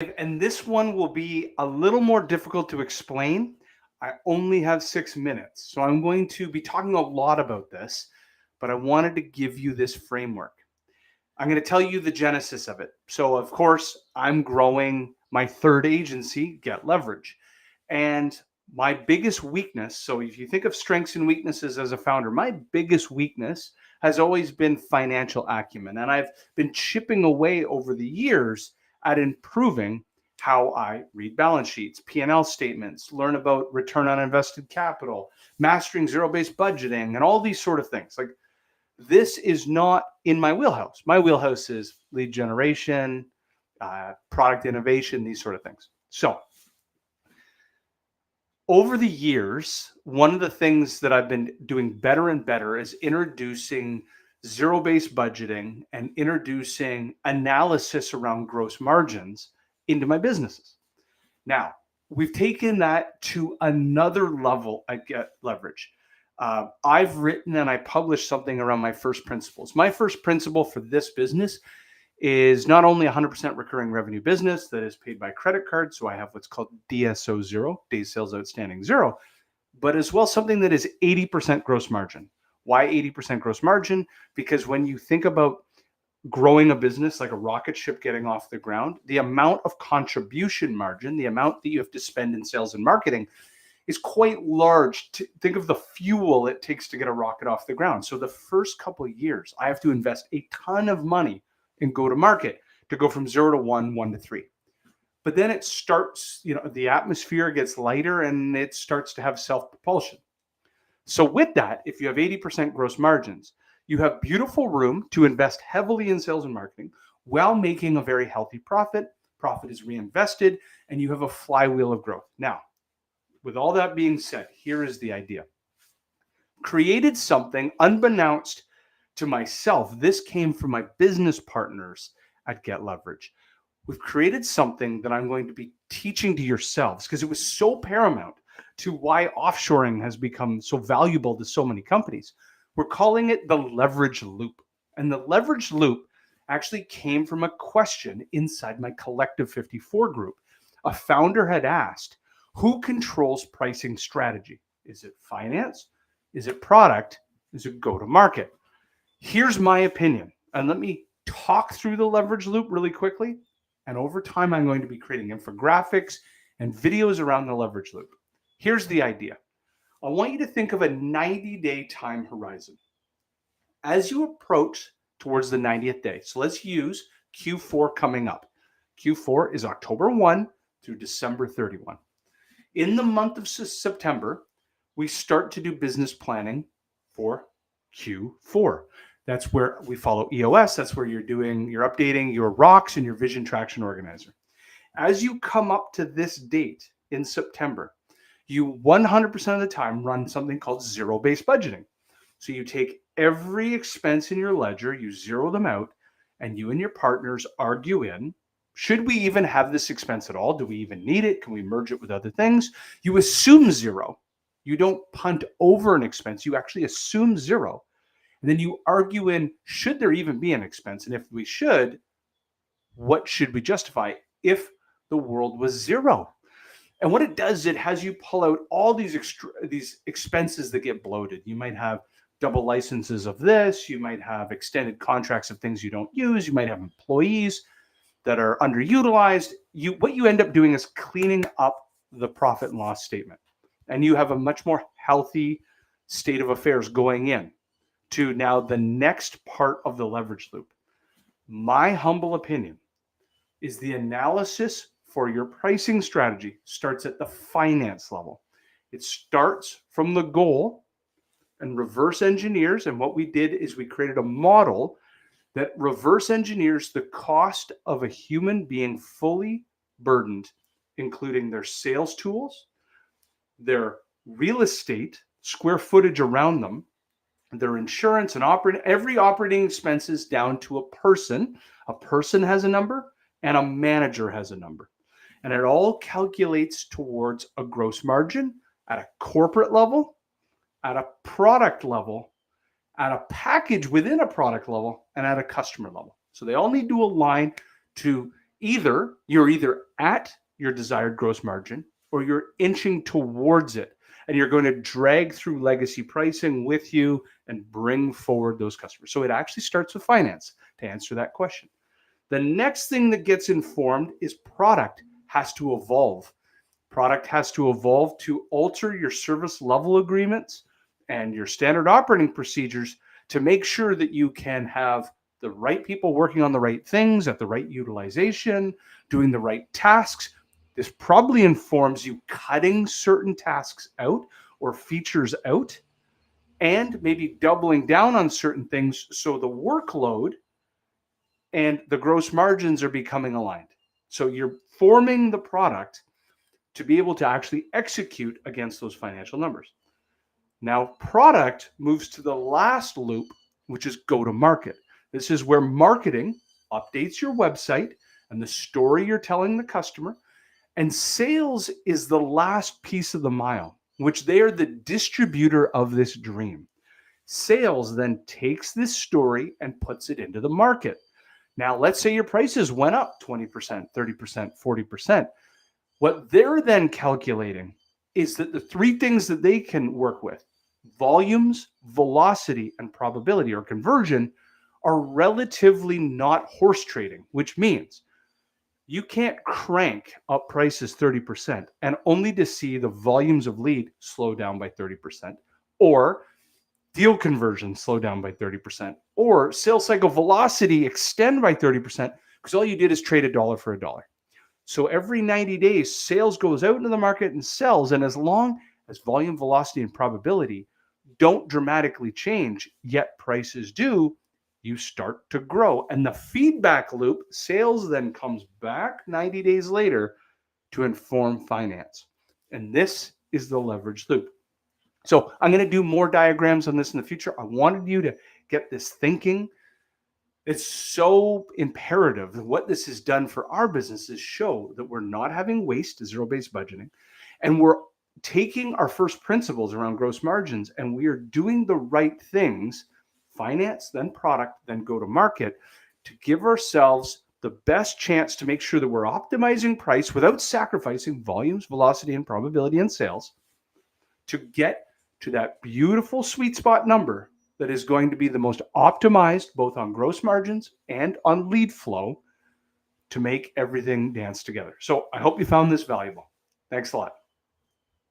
And this one will be a little more difficult to explain. I only have 6 minutes, so I'm going to be talking a lot about this, but I wanted to give you this framework. I'm going to tell you the genesis of it. So, of course, I'm growing my third agency, Get Leverage. And my biggest weakness, so if you think of strengths and weaknesses as a founder, my biggest weakness has always been financial acumen. And I've been chipping away over the years at improving how I read balance sheets, P&L statements, learn about return on invested capital, mastering zero-based budgeting, and all these sort of things. Like, this is not in my wheelhouse. My wheelhouse is lead generation, product innovation, these sort of things. So over the years, one of the things that I've been doing better and better is introducing zero-based budgeting and introducing analysis around gross margins into my businesses. Now, we've taken that to another level at Get Leverage. I've written and I published something around my first principles. My first principle for this business is not only 100% recurring revenue business that is paid by credit card, so I have what's called DSO 0, days sales outstanding 0, but as well something that is 80% gross margin. Why 80% gross margin? Because when you think about growing a business like a rocket ship getting off the ground, the amount of contribution margin, the amount that you have to spend in sales and marketing is quite large. Think of the fuel it takes to get a rocket off the ground. So the first couple of years, I have to invest a ton of money in go to market to go from 0 to 1, 1 to 3. But then it starts, the atmosphere gets lighter and it starts to have self-propulsion. So with that, if you have 80% gross margins, you have beautiful room to invest heavily in sales and marketing while making a very healthy profit. Profit is reinvested and you have a flywheel of growth. Now, with all that being said, here is the idea. Created something unbeknownst to myself. This came from my business partners at Get Leverage. We've created something that I'm going to be teaching to yourselves because it was so paramount to why offshoring has become so valuable to so many companies. We're calling it the leverage loop. And the leverage loop actually came from a question inside my Collective 54 group. A founder had asked, who controls pricing strategy? Is it finance? Is it product? Is it go-to-market? Here's my opinion. And let me talk through the leverage loop really quickly. And over time, I'm going to be creating infographics and videos around the leverage loop. Here's the idea. I want you to think of a 90-day time horizon. As you approach towards the 90th day, so let's use Q4 coming up. Q4 is October 1 through December 31. In the month of September, we start to do business planning for Q4. That's where we follow EOS. That's where you're updating your rocks and your vision traction organizer. As you come up to this date in September, you 100% of the time run something called zero-based budgeting. So you take every expense in your ledger, you zero them out, and you and your partners argue in, should we even have this expense at all? Do we even need it? Can we merge it with other things? You assume zero. You don't punt over an expense. You actually assume zero. And then you argue in, should there even be an expense? And if we should, what should we justify if the world was zero? And what it does, it has you pull out all these expenses that get bloated. You might have double licenses of this. You might have extended contracts of things you don't use. You might have employees that are underutilized. What you end up doing is cleaning up the profit and loss statement. And you have a much more healthy state of affairs going in to now the next part of the leverage loop. My humble opinion is the analysis for your pricing strategy starts at the finance level. It starts from the goal and reverse engineers. And what we did is we created a model that reverse engineers the cost of a human being fully burdened, including their sales tools, their real estate, square footage around them, their insurance and every operating expenses down to a person. A person has a number and a manager has a number. And it all calculates towards a gross margin at a corporate level, at a product level, at a package within a product level, and at a customer level. So they all need to align to You're either at your desired gross margin or you're inching towards it, and you're going to drag through legacy pricing with you and bring forward those customers. So it actually starts with finance to answer that question. The next thing that gets informed is product has to evolve. Product has to evolve to alter your service level agreements and your standard operating procedures to make sure that you can have the right people working on the right things at the right utilization, doing the right tasks. This probably informs you cutting certain tasks out or features out and maybe doubling down on certain things so the workload and the gross margins are becoming aligned. So you're forming the product to be able to actually execute against those financial numbers. Now, product moves to the last loop, which is go to market. This is where marketing updates your website and the story you're telling the customer. And sales is the last piece of the mile, which they are the distributor of this dream. Sales then takes this story and puts it into the market. Now, let's say your prices went up 20%, 30%, 40%. What they're then calculating is that the three things that they can work with, volumes, velocity, and probability or conversion, are relatively not horse trading, which means you can't crank up prices 30% and only to see the volumes of lead slow down by 30%, or deal conversion slow down by 30%, or sales cycle velocity extend by 30% because all you did is trade a dollar for a dollar. So every 90 days, sales goes out into the market and sells. And as long as volume, velocity, and probability don't dramatically change, yet prices do, you start to grow. And the feedback loop, sales then comes back 90 days later to inform finance. And this is the leverage loop. So I'm going to do more diagrams on this in the future. I wanted you to get this thinking. It's so imperative that what this has done for our businesses show that we're not having waste, zero-based budgeting, and we're taking our first principles around gross margins and we are doing the right things, finance, then product, then go to market, to give ourselves the best chance to make sure that we're optimizing price without sacrificing volumes, velocity, and probability in sales to get to that beautiful sweet spot number that is going to be the most optimized both on gross margins and on lead flow to make everything dance together. So I hope you found this valuable. Thanks a lot.